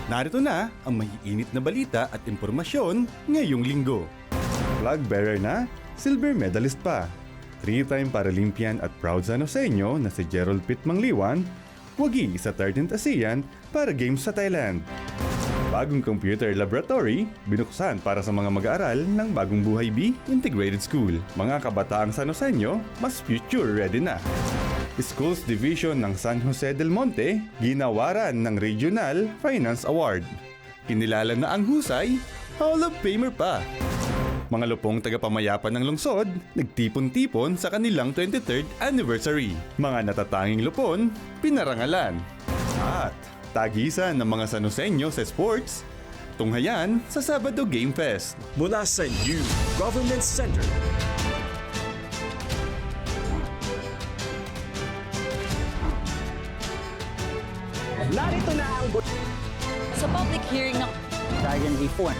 Narito na ang maiinit na balita at impormasyon ngayong linggo. Flag bearer na, silver medalist pa. 3-time Paralympian at proud San Joseño na si Gerald Pitt Mangliwan, wagi sa 13th ASEAN para Games sa Thailand. Bagong computer laboratory, binuksan para sa mga mag-aaral ng Bagong Buhay B Integrated School. Mga kabataang San Joseño, mas future ready na. Schools Division ng San Jose del Monte, ginawaran ng Regional Finance Award. Kinilala na ang husay, Hall of Famer pa. Mga lupong tagapamayapan ng lungsod, nagtipon-tipon sa kanilang 23rd anniversary. Mga natatanging lupon, pinarangalan. At tagisan ng mga San Joseño sa sports, tunghayan sa Sabado Game Fest. Mula sa New Government Center. Narito na ang Sa public hearing ng Dragon Reform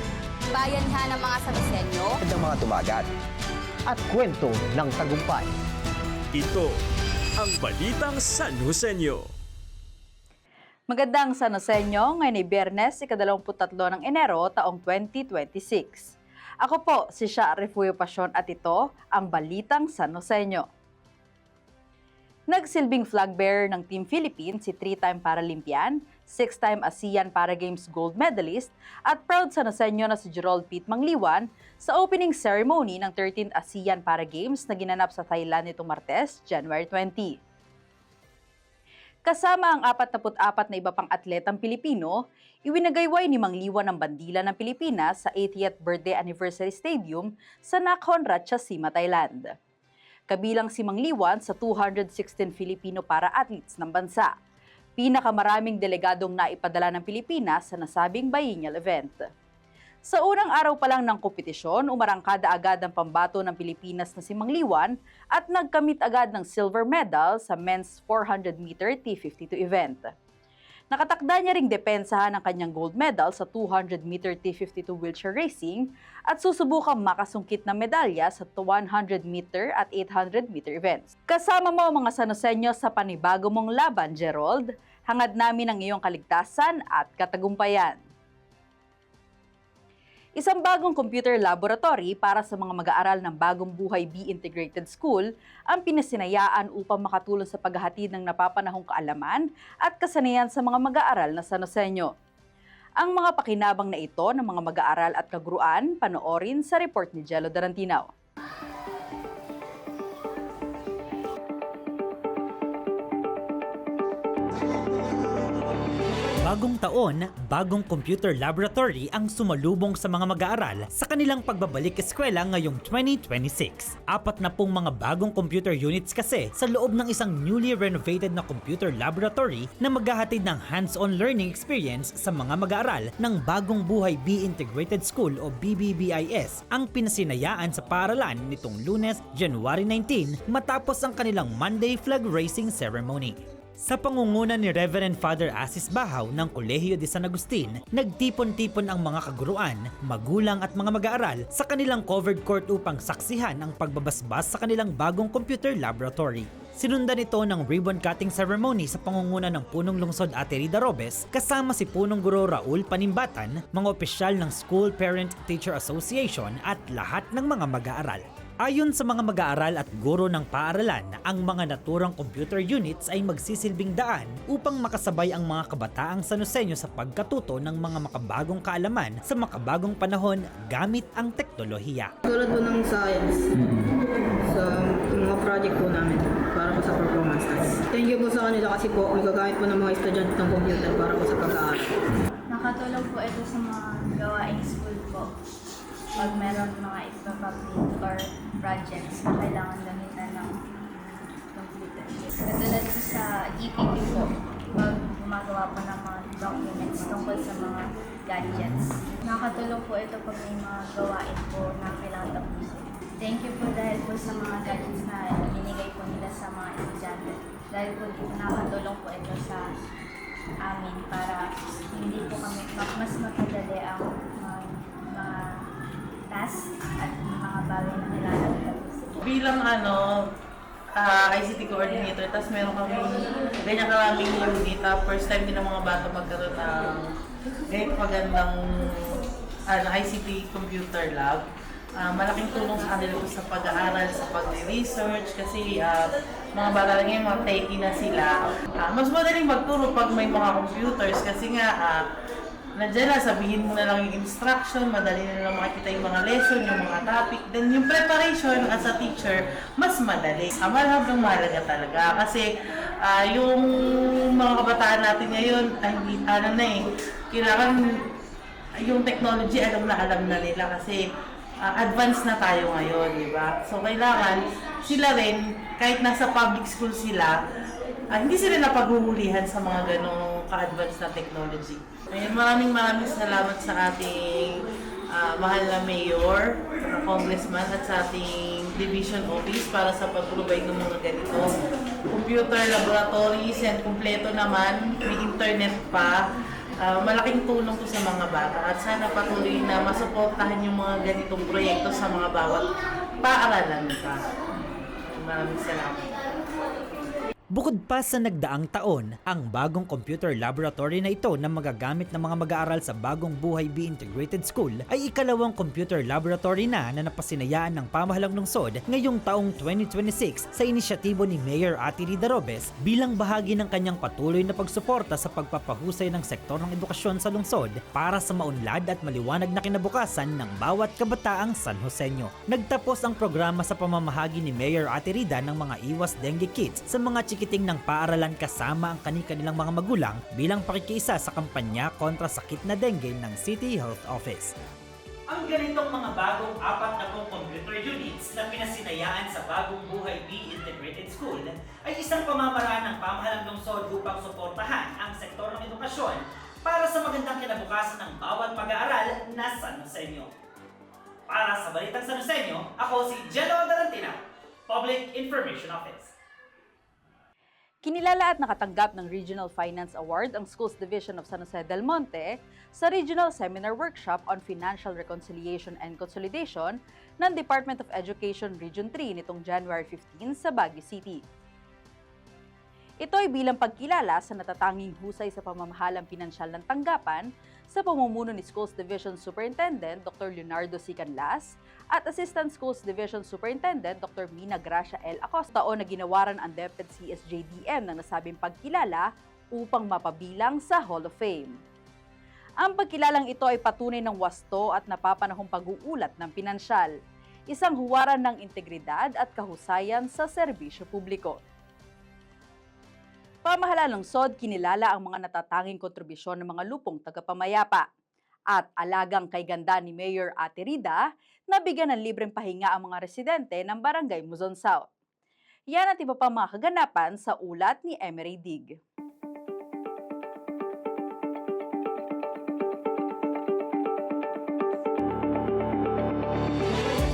Bayanhan ng mga San Joseño, ng mga tumagat at kwento ng tagumpay. ito ang Balitang San Joseño. Magandang San Joseño, ngayon ay Biyernes, ika-23 ng Enero, taong 2026. Ako po si Sha Refugio Pasyon at ito ang Balitang San Joseño. Nagsilbing flag bearer ng Team Philippines si 3-time Paralympian, 6-time ASEAN Para Games gold medalist at proud San Joseño na si Gerald Pitt Mangliwan sa opening ceremony ng 13th ASEAN Para Games na ginanap sa Thailand nitong Martes, January 20. Kasama ang 44 na iba pang atletang Pilipino, iwinagayway ni Mangliwan ang bandila ng Pilipinas sa 80th Birthday Anniversary Stadium sa Nakhon Ratchasima, Thailand. Kabilang si Mangliwan sa 216 Filipino para-athletes ng bansa. Pinakamaraming delegadong naipadala ng Pilipinas sa nasabing biennial event. Sa unang araw pa lang ng kompetisyon, umarangkada agad ang pambato ng Pilipinas na si Mangliwan at nagkamit agad ng silver medal sa men's 400-meter T52 event. Nakatakda niya ring depensahan ang kanyang gold medal sa 200-meter T52 wheelchair racing at susubukang makasungkit ng medalya sa 100-meter at 800-meter events. Kasama mo mga San Joseño sa panibago mong laban, Gerald. Hangad namin ang iyong kaligtasan at katagumpayan. Isang bagong computer laboratory para sa mga mag-aaral ng Bagong Buhay B Integrated School ang pinasinayaan upang makatulong sa paghahatid ng napapanahong kaalaman at kasanayan sa mga mag-aaral na San Joseño. Ang mga pakinabang na ito ng mga mag-aaral at kaguruan, panoorin sa report ni Jello Darantinaw. Bagong taon, bagong computer laboratory ang sumalubong sa mga mag-aaral sa kanilang pagbabalik eskwela ngayong 2026. 40 mga bagong computer units kasi sa loob ng isang newly renovated na computer laboratory na maghahatid ng hands-on learning experience sa mga mag-aaral ng Bagong Buhay B Integrated School o BBBIS ang pinasinayaan sa paaralan nitong Lunes, January 19 matapos ang kanilang Monday flag raising ceremony. Sa pangunguna ni Reverend Father Asis Bahaw ng Kolehiyo de San Agustin, nagtipon-tipon ang mga kaguruan, magulang at mga mag-aaral sa kanilang covered court upang saksihan ang pagbabasbas sa kanilang bagong computer laboratory. Sinundan ito ng ribbon cutting ceremony sa pangunguna ng Punong Lungsod Ate Rida Robes kasama si Punong Guro Raul Panimbatan, mga opisyal ng School Parent Teacher Association at lahat ng mga mag-aaral. Ayon sa mga mag-aaral at guro ng paaralan, ang mga naturang computer units ay magsisilbing daan upang makasabay ang mga kabataang San Joseño sa pagkatuto ng mga makabagong kaalaman sa makabagong panahon gamit ang teknolohiya. Tulad po ng science, sa mga project po namin para po sa performance test. Thank you po sa kanila kasi po magagamit po ng mga estudyante ng computer para po sa pag-aaral. Nakatulong po ito sa mga gawaing school po. Pag meron mga ipapablit or projects na kailangan gamitan ng computer. Katulad po sa EPP po, pag gumagawa po ng mga documents tungkol sa mga gadgets. Nakatulong po ito pag may mga gawain po na kailangan tapusin. Thank you po dahil po sa mga gadgets na binigay po nila sa mga estudyante. Dahil po dito nakatulong po ito sa amin para hindi po kami mas mapadali ang mga task at mga bagay na kailangan tapusin. Bilang ICT coordinator, tapos meron kami ganyan karaming unit. First time din ng mga bata magkaroon ng ganyan magandang ICT computer lab. Malaking tulong sa kanila po sa pag-aaral, sa pag-research, kasi mga bata lang ngayon, mga techie na sila. Mas madaling magturo pag may mga computers, kasi nga nandiyan na, sabihin mo na lang yung instruction, madali na lang makikita yung mga lesson, yung mga topic. Then yung preparation as a teacher, mas madali. Mahalaga talaga. Kasi yung mga kabataan natin ngayon, kailangan yung technology, alam na nila kasi advanced na tayo ngayon, di ba? So kailangan sila rin, kahit nasa public school sila, hindi sila napaghuhulihan sa mga ganong ka-advanced na technology. Maraming salamat sa ating mahal na mayor, sa congressman at sa ating division office para sa pag-provide ng mga ganito. Computer laboratories and kumpleto naman, may internet pa. Malaking tulong to sa mga bata at sana patuloy na masuportahan yung mga ganitong proyekto sa mga bawat paaralan pa. Maraming salamat. Bukod pa sa nagdaang taon, ang bagong computer laboratory na ito na magagamit ng mga mag-aaral sa Bagong Buhay B Integrated School ay ikalawang computer laboratory na napasinayaan ng pamahalang lungsod ngayong taong 2026 sa inisyatibo ni Mayor Ate Rida Robes bilang bahagi ng kanyang patuloy na pagsuporta sa pagpapahusay ng sektor ng edukasyon sa lungsod para sa maunlad at maliwanag na kinabukasan ng bawat kabataang San Joseño. Nagtapos ang programa sa pamamahagi ni Mayor Ate Rida ng mga iwas dengue kits sa mga chikiting ng paaralan kasama ang kani-kanilang mga magulang bilang pakikiisa sa kampanya kontra sakit na dengue ng City Health Office. Ang ganitong mga bagong 40 computer units na pinasinayaan sa Bagong Buhay B Integrated School ay isang pamamaraan ng pamahalang lungsod upang suportahan ang sektor ng edukasyon para sa magandang kinabukasan ng bawat mag-aaral na San Joseño. Para sa Balitang San Joseño, ako si Jello Dalantina, Public Information Office. Kinilala at nakatanggap ng Regional Finance Award ang Schools Division of San Jose del Monte sa Regional Seminar Workshop on Financial Reconciliation and Consolidation ng Department of Education Region 3 nitong January 15 sa Baguio City. Ito ay bilang pagkilala sa natatanging husay sa pamamahalang pinansyal ng tanggapan sa pamumuno ni Schools Division Superintendent Dr. Leonardo C. Canlas at Assistant Schools Division Superintendent Dr. Mina Gracia L. Acosta o na ginawaran ang DepEd CSJDM ng nasabing pagkilala upang mapabilang sa Hall of Fame. Ang pagkilalang ito ay patunay ng wasto at napapanahong pag-uulat ng pinansyal, isang huwaran ng integridad at kahusayan sa serbisyo publiko. Pamahalaan ng SOD, kinilala ang mga natatanging kontribusyon ng mga lupong tagapamayapa at alagang kay ganda ni Mayor Ate Rida na bigyan ng libreng pahinga ang mga residente ng Barangay Muzon South. Yan at iba pang mga kaganapan sa ulat ni Emery Dig.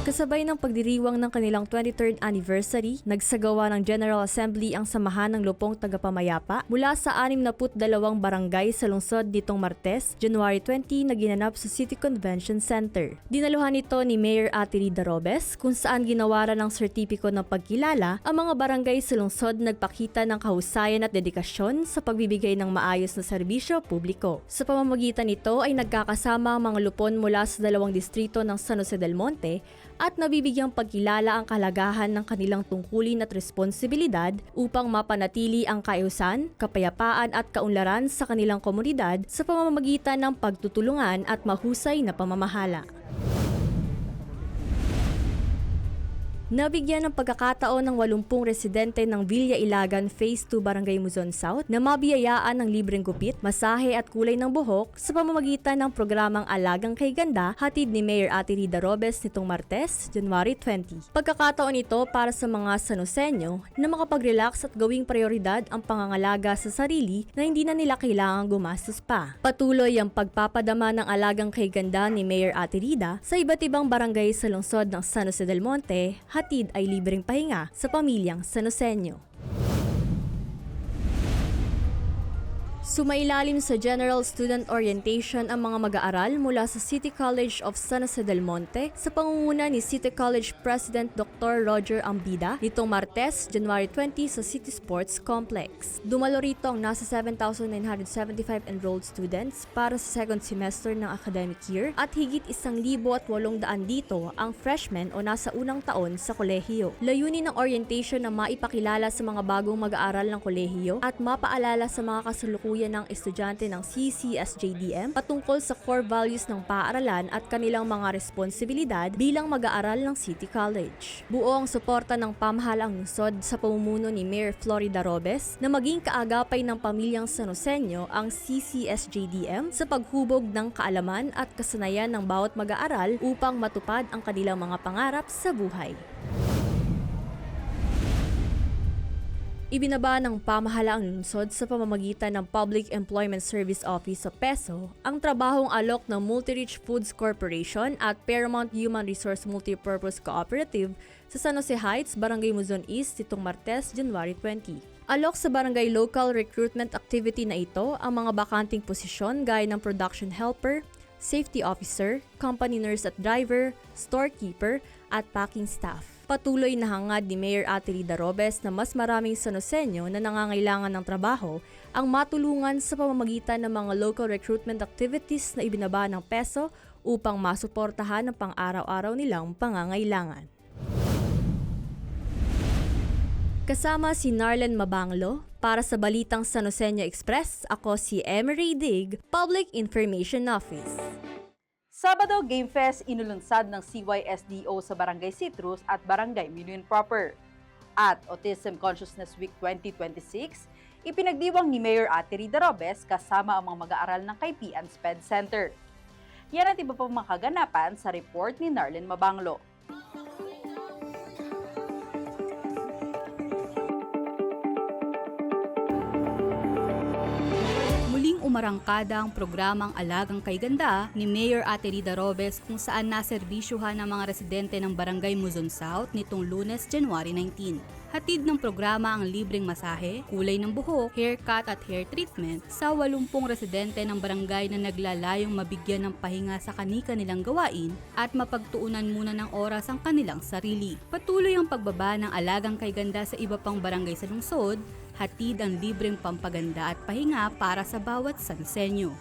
Kasabay ng pagdiriwang ng kanilang 23rd anniversary, nagsagawa ng General Assembly ang Samahan ng Lupong Tagapamayapa mula sa 62 barangay sa lungsod nitong Martes, January 20 na ginanap sa City Convention Center. Dinaluhan ito ni Mayor Ate Rida Robes kung saan ginawaran ng sertipiko ng pagkilala ang mga barangay sa lungsod nagpakita ng kahusayan at dedikasyon sa pagbibigay ng maayos na serbisyo publiko. Sa pamamagitan nito ay nagkakasama ang mga lupon mula sa 2 distrito ng San Jose del Monte at nabibigyang pagkilala ang kahalagahan ng kanilang tungkulin at responsibilidad upang mapanatili ang kaayusan, kapayapaan at kaunlaran sa kanilang komunidad sa pamamagitan ng pagtutulungan at mahusay na pamamahala. Nabigyan ng pagkakataon ng 80 residente ng Villa Ilagan Phase 2 Barangay Muzon South na mabiyayaan ng libreng gupit, masahe at kulay ng buhok sa pamamagitan ng programang Alagang Kay Ganda hatid ni Mayor Ate Rida Robes nitong Martes, January 20. Pagkakataon ito para sa mga San Joseño na makapag-relax at gawing prioridad ang pangangalaga sa sarili na hindi na nila kailangang gumastos pa. Patuloy ang pagpapadama ng Alagang Kay Ganda ni Mayor Ate Rida sa iba't ibang barangay sa lungsod ng San Jose del Monte, hatid ay libreng pahinga sa pamilyang San Joseño. Sumailalim sa General Student Orientation ang mga mag-aaral mula sa City College of San Jose del Monte sa pangunguna ni City College President Dr. Roger Ambida nitong Martes, January 20 sa City Sports Complex. Dumalo rito ang nasa 7,975 enrolled students para sa second semester ng academic year at higit 1,800 dito ang freshmen o nasa unang taon sa kolehiyo. Layunin ng orientation na maipakilala sa mga bagong mag-aaral ng kolehiyo at mapaalala sa mga kasalukuyan ng estudyante ng CCSJDM patungkol sa core values ng paaralan at kanilang mga responsibilidad bilang mag-aaral ng City College. Buo ang suporta ng pamahalaang lungsod sa pamumuno ni Mayor Florida Robes na maging kaagapay ng pamilyang San Joseño ang CCSJDM sa paghubog ng kaalaman at kasanayan ng bawat mag-aaral upang matupad ang kanilang mga pangarap sa buhay. Ibinaba ng pamahalaang lungsod sa pamamagitan ng Public Employment Service Office o PESO ang trabahong alok ng Multi-Rich Foods Corporation at Paramount Human Resource Multipurpose Cooperative sa San Jose Heights, Barangay Muzon East nitong Martes, January 20. Alok sa barangay local recruitment activity na ito ang mga bakanting posisyon gaya ng production helper, safety officer, company nurse at driver, storekeeper at packing staff. Patuloy na hangad ni Mayor Atelida Robes na mas maraming San Joseño na nangangailangan ng trabaho ang matulungan sa pamamagitan ng mga local recruitment activities na ibinaba ng PESO upang masuportahan ang pang-araw-araw nilang pangangailangan. Kasama si Narlen Mabanglo, para sa Balitang San Joseño Express, ako si Emery Dig, Public Information Office. Sabado Game Fest inulunsad ng CYSDO sa Barangay Citrus at Barangay Million Proper. At Autism Consciousness Week 2026, ipinagdiwang ni Mayor Atelida Robes kasama ang mga mag-aaral ng Kaypian SPED Center. Yan at iba pang mga kaganapan sa report ni Narlen Mabanglo. Umarangkada ang programang Alagang Kay Ganda ni Mayor Atelida Robes kung saan naserbisyuhan ng mga residente ng Barangay Muzon South nitong Lunes, January 19. Hatid ng programa ang libreng masahe, kulay ng buhok, haircut at hair treatment sa 80 residente ng barangay na naglalayong mabigyan ng pahinga sa kani-kanilang gawain at mapagtuunan muna ng oras ang kanilang sarili. Patuloy ang pagbaba ng Alagang Kay Ganda sa iba pang barangay sa lungsod, hatid ang libreng pampaganda at pahinga para sa bawat San Joseño.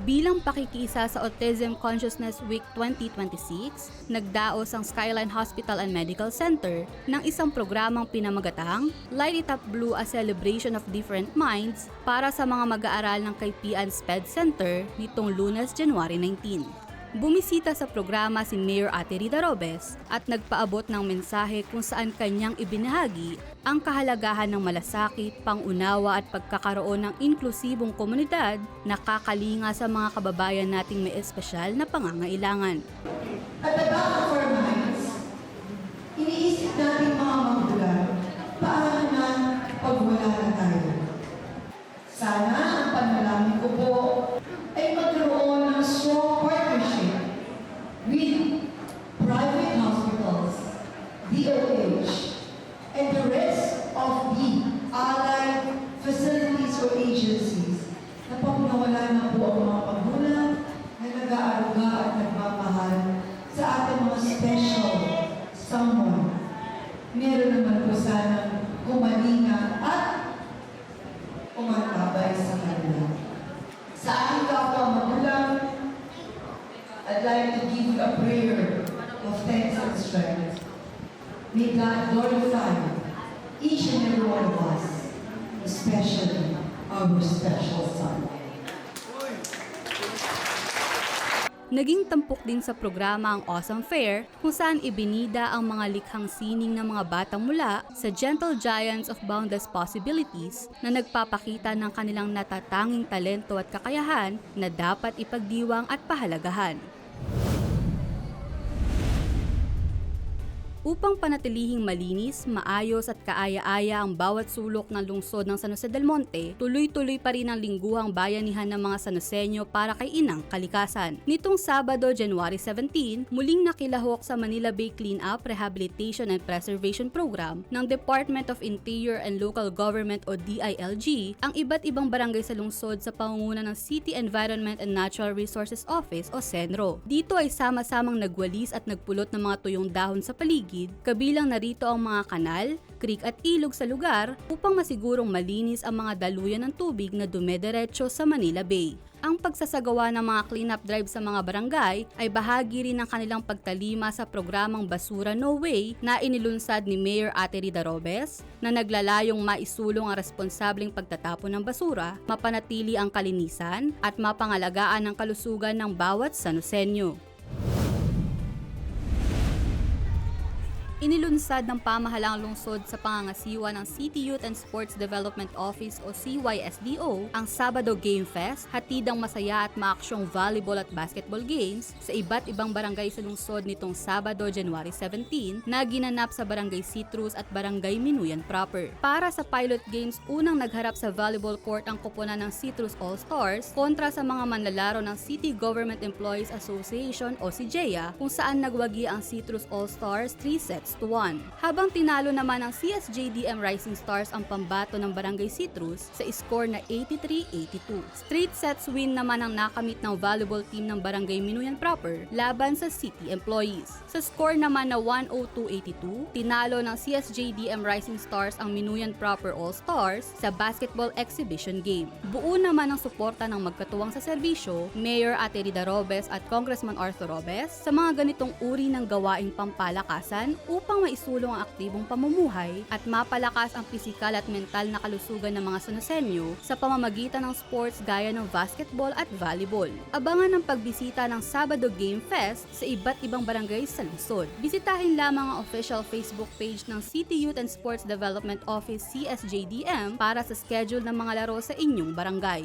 Bilang pakikisa sa Autism Consciousness Week 2026, nagdaos ang Skyline Hospital and Medical Center ng isang programang pinamagatang Light It Up Blue, a Celebration of Different Minds para sa mga mag-aaral ng Kaypian SPED Center nitong Lunes, January 19. Bumisita sa programa si Mayor Atelida Robes at nagpaabot ng mensahe kung saan kanyang ibinahagi ang kahalagahan ng malasakit, pangunawa at pagkakaroon ng inklusibong komunidad na kakalinga sa mga kababayan nating may espesyal na pangangailangan. At the back of our minds, iniisip natin mga magulang, paano na pag wala na tayo? Sana ang panalangin ko po ay magkaroon ng strong partnership with private hospitals, DOH, and the rest of the allied facilities or agencies na pag nawala na po ang mga pagulang na nag-aaruga at nagmamahal sa ating mga special someone. Meron naman po sana kumalinga at umatabay sa kanila. Sa aking kapwa magulang, I'd like to give you a prayer of thanks and strength. May God glorify each and every one of us, especially our special son. Naging tampok din sa programa ang Awesome Fair kung saan ibinida ang mga likhang sining ng mga batang mula sa Gentle Giants of Boundless Possibilities na nagpapakita ng kanilang natatanging talento at kakayahan na dapat ipagdiwang at pahalagahan. Upang panatilihing malinis, maayos at kaaya-aya ang bawat sulok ng lungsod ng San Jose del Monte, tuloy-tuloy pa rin ang lingguhang bayanihan ng mga Sanoseño para kay Inang Kalikasan. Nitong Sabado, January 17, muling nakilahok sa Manila Bay Cleanup, Rehabilitation and Preservation Program ng Department of Interior and Local Government o DILG ang iba't ibang barangay sa lungsod sa pangunguna ng City Environment and Natural Resources Office o CENRO. Dito ay sama-samang nagwalis at nagpulot ng mga tuyong dahon sa paligid, kabilang narito ang mga kanal, creek at ilog sa lugar upang masigurong malinis ang mga daluyan ng tubig na dumediretso sa Manila Bay. Ang pagsasagawa ng mga cleanup drive sa mga barangay ay bahagi rin ng kanilang pagtalima sa programang Basura No Way na inilunsad ni Mayor Ate Rida Robes na naglalayong maisulong ang responsableng pagtatapon ng basura, mapanatili ang kalinisan at mapangalagaan ang kalusugan ng bawat Sanoseño. Inilunsad ng pamahalang lungsod sa pangangasiwa ng City Youth and Sports Development Office o CYSDO ang Sabado Game Fest, hatidang masaya at maaksyong volleyball at basketball games sa iba't ibang barangay sa lungsod nitong Sabado, January 17 na ginanap sa Barangay Citrus at Barangay Minuyan proper. Para sa pilot games, unang nagharap sa volleyball court ang koponan ng Citrus All-Stars kontra sa mga manlalaro ng City Government Employees Association o CGEA kung saan nagwagi ang Citrus All-Stars 3-1. Habang tinalo naman ng CSJDM Rising Stars ang pambato ng Barangay Citrus sa score na 83-82. Straight sets win naman ang nakamit ng volleyball team ng Barangay Minuyan proper laban sa City Employees. Sa score naman na 102-82, tinalo ng CSJDM Rising Stars ang Minuyan proper All-Stars sa basketball exhibition game. Buo naman ang suporta ng magkatuwang sa serbisyo, Mayor Ate Rida Robes at Congressman Arthur Robes sa mga ganitong uri ng gawaing pampalakasan upang maisulong ang aktibong pamumuhay at mapalakas ang pisikal at mental na kalusugan ng mga Sanoseño sa pamamagitan ng sports gaya ng basketball at volleyball. Abangan ang pagbisita ng Sabado Game Fest sa iba't ibang barangay sa lungsod. Bisitahin lamang ang official Facebook page ng City Youth and Sports Development Office CSJDM para sa schedule ng mga laro sa inyong barangay.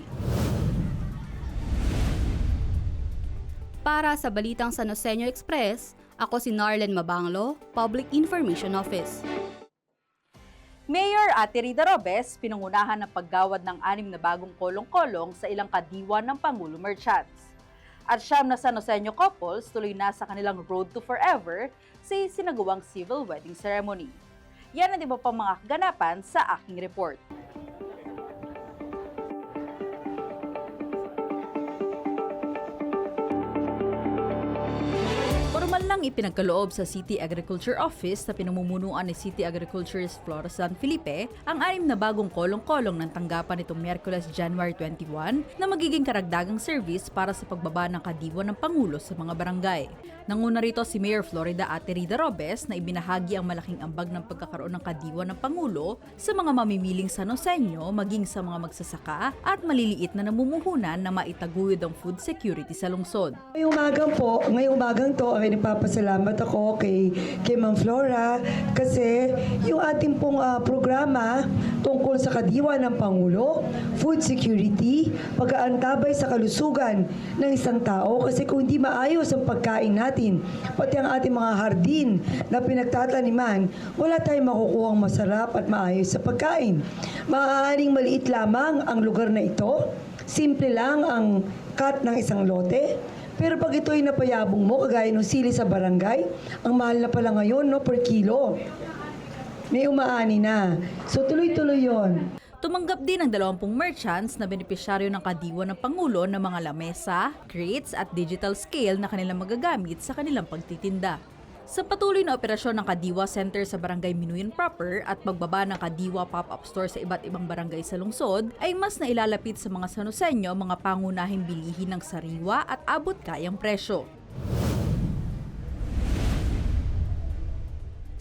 Para sa Balitang Sanoseño Express, ako si Narlen Mabanglo, Public Information Office. Mayor Ate Rida Robes pinangunahan ng paggawad ng 6 na bagong kolong-kolong sa ilang kadiwa ng Pangulo Merchants. At 9 na Sanoseño couples tuloy na sa kanilang road to forever sa sinagawang civil wedding ceremony. Yan ang iba pang mga kaganapan sa aking report. Formal lang ipinagkaloob sa City Agriculture Office na pinamumunuan ni City Agriculturist Flora San Felipe ang 6 na bagong kolong-kolong ng tanggapan nitong Miyerkules, January 21 na magiging karagdagang service para sa pagbaba ng kadiwa ng Pangulo sa mga barangay. Nanguna rito si Mayor Florida Ate Rida Robes na ibinahagi ang malaking ambag ng pagkakaroon ng kadiwa ng Pangulo sa mga mamimiling Sanoseño maging sa mga magsasaka at maliliit na namumuhunan na maitaguyod ang food security sa lungsod. Ngayong umagang to, nagpapasalamat ako kay Ma'am Flora kasi yung ating pong programa tungkol sa kadiwa ng Pangulo, food security, pag-aantabay sa kalusugan ng isang tao kasi kung hindi maayos ang pagkain natin, pati ang ating mga hardin na pinagtataniman, wala tayong makukuhang masarap at maayos sa pagkain. Maaaring maliit lamang ang lugar na ito, simple lang ang cut ng isang lote, pero pag ito ay napayabong mo, kagaya ng sili sa barangay, ang mahal na pala ngayon per kilo. May umaani na. So tuloy-tuloy yon. Tumanggap din ang 20 merchants na benepisyaryo ng kadiwa ng Pangulo ng mga lamesa, crates at digital scale na kanilang magagamit sa kanilang pagtitinda. Sa patuloy na operasyon ng Kadiwa Center sa Barangay Minuyan proper at pagbaba ng Kadiwa pop-up store sa iba't ibang barangay sa lungsod, ay mas nailalapit sa mga Sanoseño mga pangunahing bilihin ng sariwa at abot-kayang presyo.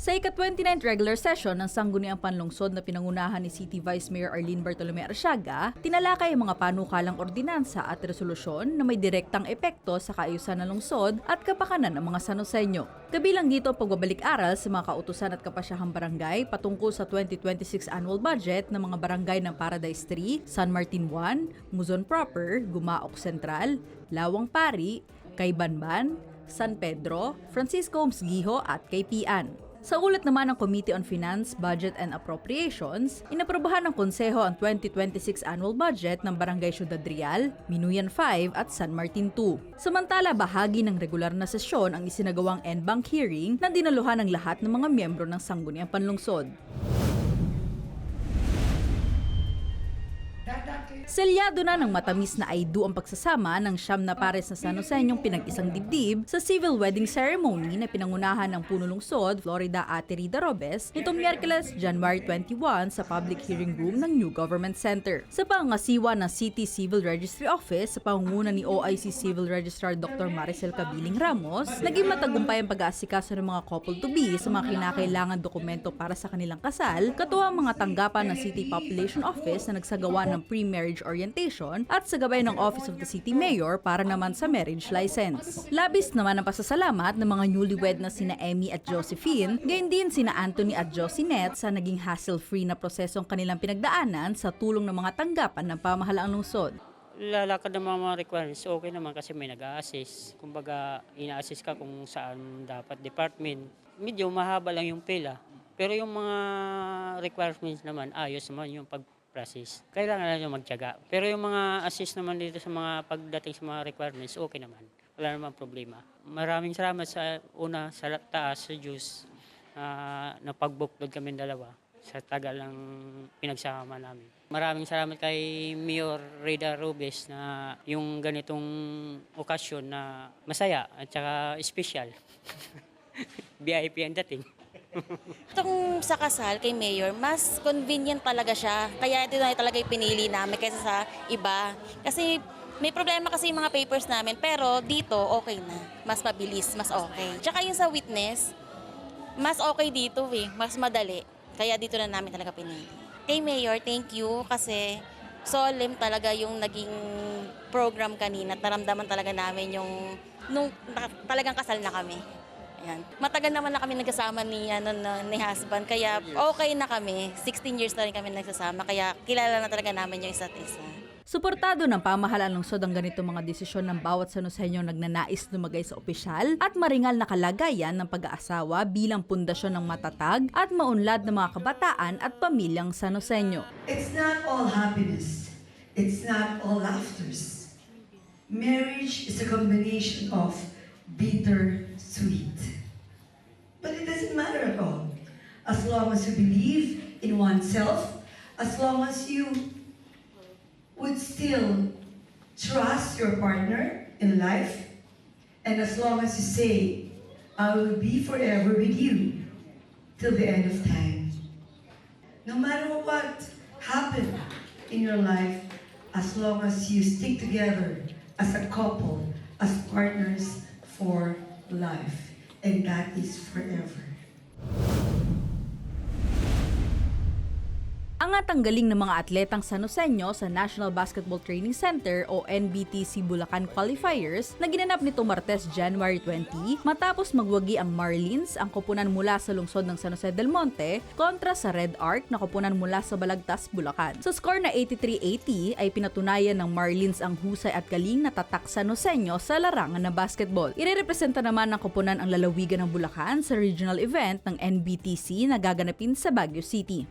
Sa ika-29th regular session ng Sangguniang Panlungsod na pinangunahan ni City Vice Mayor Arlene Bartolome Arsiaga, tinalakay ang mga panukalang ordinansa at resolusyon na may direktang epekto sa kaayusan ng lungsod at kapakanan ng mga Sanoseño. Kabilang dito ang pagbabalik-aral sa mga kautusan at kapasyahang barangay patungkol sa 2026 annual budget ng mga barangay ng Paradise 3, San Martin 1, Muzon Proper, Gumaok Central, Lawang Pari, Kaybanban, San Pedro, Francisco Humsgiho at Kaypian. Sa ulat naman ng Committee on Finance, Budget and Appropriations, inaprobahan ng Konseho ang 2026 annual budget ng Barangay Ciudad Real, Minuyan 5 at San Martin 2. Samantala, bahagi ng regular na sesyon ang isinagawang en banc hearing na dinaluhan ng lahat ng mga miyembro ng Sangguniang Panlungsod. Selyado na ng matamis na aidu ang pagsasama ng siyam na pares na San Joseñong pinag-isang dibdib sa civil wedding ceremony na pinangunahan ng Puno Lungsod, Florida Ate Rida Robes nitong Miyerkules, January 21 sa public hearing room ng New Government Center. Sa pangasiwa ng City Civil Registry Office sa pangunguna ni OIC Civil Registrar Dr. Maricel Cabiling Ramos, naging matagumpay ang pag-aasikaso ng mga couple-to-be sa mga kinakailangan dokumento para sa kanilang kasal, katuwang mga tanggapan ng City Population Office na nagsagawa ng pre-marriage orientation at sa gabay ng Office of the City Mayor para naman sa marriage license. Labis naman ang pasasalamat ng mga newlywed na sina Emmy at Josephine, gayon din sina Anthony at Josinette sa naging hassle-free na prosesong kanilang pinagdaanan sa tulong ng mga tanggapan ng pamahalaang lungsod. Lalakad ng mga requirements, okay naman kasi may nag-a-assist. Kumbaga, ina-assist ka kung saan dapat department. Medyo mahaba lang yung pila. Pero yung mga requirements naman, ayos naman yung pag-process. Kailangan lang yung magtiyaga. Pero yung mga assist naman dito sa mga pagdating sa mga requirements, okay naman. Wala naman problema. Maraming salamat sa una, sa taas, sa Diyos, na pag-bookload kami dalawa sa tagal ng pinagsama namin. Maraming salamat kay Mayor Rida Robes na yung ganitong okasyon na masaya at saka espesyal. VIP ang dating. Itong sa kasal kay Mayor, mas convenient talaga siya. Kaya ito na talaga yung pinili namin kaysa sa iba. Kasi may problema kasi yung mga papers namin, pero dito okay na. Mas mabilis, mas okay. Tsaka yung sa witness, mas okay dito mas madali. Kaya dito na namin talaga pinili. Kay Mayor, thank you kasi solemn talaga yung naging program kanina. Naramdaman talaga namin yung nung talagang kasal na kami. Ayan. Matagal naman na kami nagkasama ni husband, kaya okay na kami. 16 years na rin kami nagsasama, kaya kilala na talaga namin yung isa't isa. Suportado ng pamahalaan lungsod ang ganito mga desisyon ng bawat San Joseño nagnanais lumagay sa opisyal at maringal na kalagayan ng pag-aasawa bilang pundasyon ng matatag at maunlad ng mga kabataan at pamilyang San Joseño. It's not all happiness. It's not all laughters. Marriage is a combination of bitter, sweet. But it doesn't matter at all. As long as you believe in oneself, as long as you would still trust your partner in life, and as long as you say, I will be forever with you till the end of time. No matter what happened in your life, as long as you stick together as a couple, as partners for life, and that is forever. Angat ang galing ng mga atletang San Joseño sa National Basketball Training Center o NBTC Bulacan Qualifiers na ginanap nito Martes, January 20 matapos magwagi ang Marlins, ang koponan mula sa lungsod ng San Jose del Monte, kontra sa Red Arc na koponan mula sa Balagtas, Bulacan. Sa score na 83-80 ay pinatunayan ng Marlins ang husay at galing na tatak San Joseño sa larangan ng basketball. Irerepresenta naman ng koponan ang lalawigan ng Bulacan sa regional event ng NBTC na gaganapin sa Baguio City.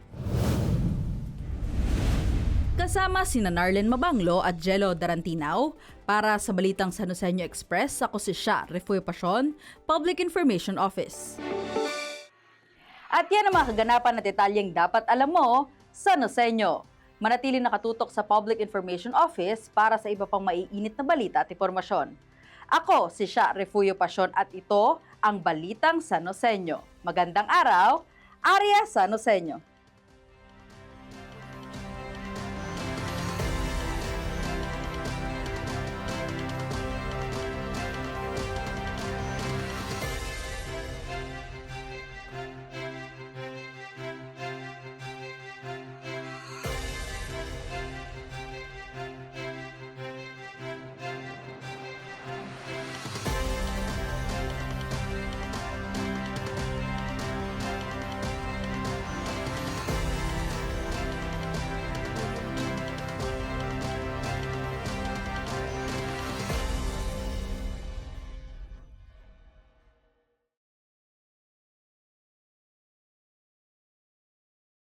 Kasama sina Narlen Mabanglo at Jello Darantinao, para sa Balitang San Joseño Express, ako si Sha Refoy Pasion, Public Information Office. At yan ang mga kaganapan na detalyeng dapat alam mo, San Joseño. Manatili nakatutok sa Public Information Office para sa iba pang maiinit na balita at impormasyon. Ako si Sha Refoy Pasion at ito ang Balitang San Joseño. Magandang araw, Arya San Joseño.